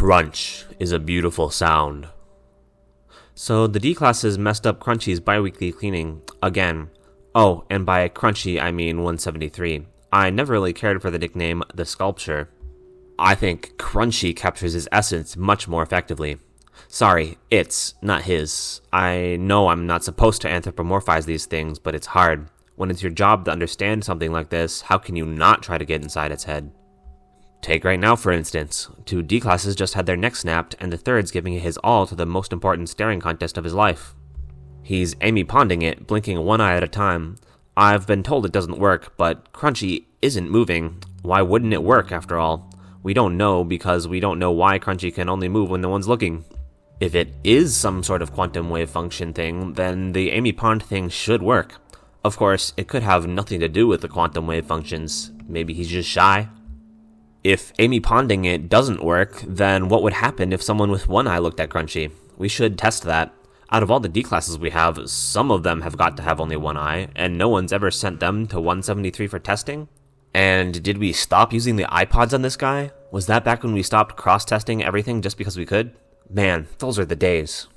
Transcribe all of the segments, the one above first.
Crunch is a beautiful sound. So the D-classes messed up Crunchy's bi-weekly cleaning again. Oh, and by Crunchy I mean 173. I never really cared for the nickname The Sculpture. I think Crunchy captures his essence much more effectively. Sorry, it's, not his. I know I'm not supposed to anthropomorphize these things, but it's hard. When it's your job to understand something like this, how can you not try to get inside its head? Take right now, for instance. 2 D-classes just had their necks snapped, and the third's giving it his all to the most important staring contest of his life. He's Amy Ponding it, blinking one eye at a time. I've been told it doesn't work, but Crunchy isn't moving. Why wouldn't it work, after all? We don't know, because we don't know why Crunchy can only move when no one's looking. If it is some sort of quantum wave function thing, then the Amy Pond thing should work. Of course, it could have nothing to do with the quantum wave functions. Maybe he's just shy. If Amy Ponding it doesn't work, then what would happen if someone with one eye looked at Crunchy? We should test that. Out of all the D-classes we have, some of them have got to have only one eye, and no one's ever sent them to 173 for testing? And did we stop using the iPods on this guy? Was that back when we stopped cross-testing everything just because we could? Man, those are the days.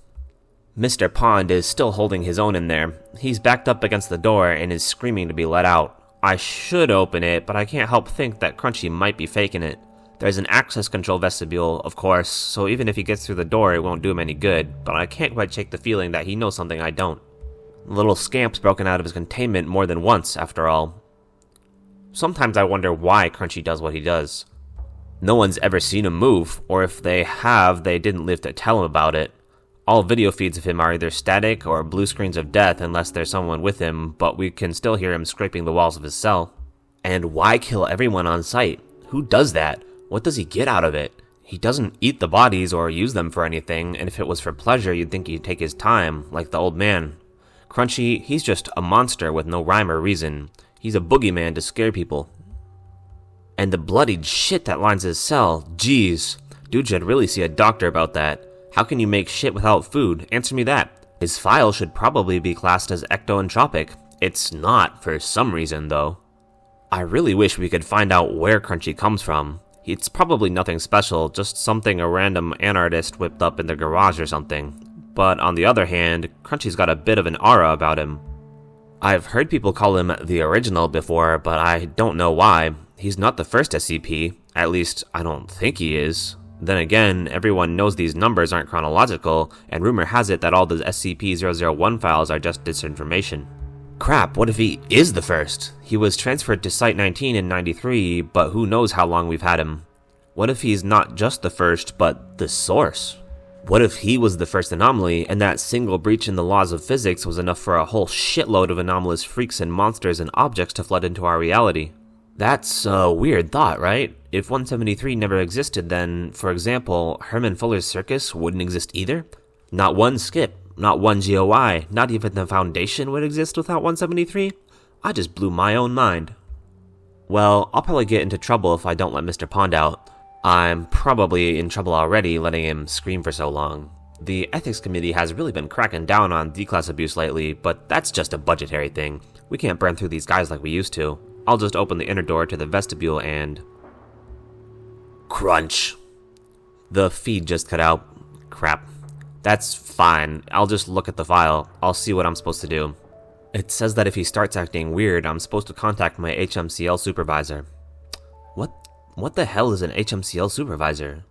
Mr. Pond is still holding his own in there. He's backed up against the door and is screaming to be let out. I should open it, but I can't help think that Crunchy might be faking it. There's an access control vestibule, of course, so even if he gets through the door, it won't do him any good, but I can't quite shake the feeling that he knows something I don't. The little scamp's broken out of his containment more than once, after all. Sometimes I wonder why Crunchy does what he does. No one's ever seen him move, or if they have, they didn't live to tell him about it. All video feeds of him are either static or blue screens of death unless there's someone with him, but we can still hear him scraping the walls of his cell. And why kill everyone on sight? Who does that? What does he get out of it? He doesn't eat the bodies or use them for anything, and if it was for pleasure, you'd think he'd take his time, like the old man. Crunchy, he's just a monster with no rhyme or reason. He's a boogeyman to scare people. And the bloodied shit that lines his cell, jeez. Dude should really see a doctor about that. How can you make shit without food? Answer me that. His file should probably be classed as ectoentropic. It's not, for some reason, though. I really wish we could find out where Crunchy comes from. It's probably nothing special, just something a random anartist whipped up in their garage or something. But on the other hand, Crunchy's got a bit of an aura about him. I've heard people call him the original before, but I don't know why. He's not the first SCP. At least, I don't think he is. Then again, everyone knows these numbers aren't chronological, and rumor has it that all the SCP-001 files are just disinformation. Crap, what if he is the first? He was transferred to Site-19 in 93, but who knows how long we've had him. What if he's not just the first, but the source? What if he was the first anomaly, and that single breach in the laws of physics was enough for a whole shitload of anomalous freaks and monsters and objects to flood into our reality? That's a weird thought, right? If 173 never existed, then, for example, Herman Fuller's circus wouldn't exist either? Not one skip, not one GOI, not even the Foundation would exist without 173? I just blew my own mind. Well, I'll probably get into trouble if I don't let Mr. Pond out. I'm probably in trouble already letting him scream for so long. The ethics committee has really been cracking down on D-class abuse lately, but that's just a budgetary thing. We can't burn through these guys like we used to. I'll just open the inner door to the vestibule and... Crunch. The feed just cut out. Crap. That's fine. I'll just look at the file. I'll see what I'm supposed to do. It says that if he starts acting weird, I'm supposed to contact my HMCL supervisor. What the hell is an HMCL supervisor?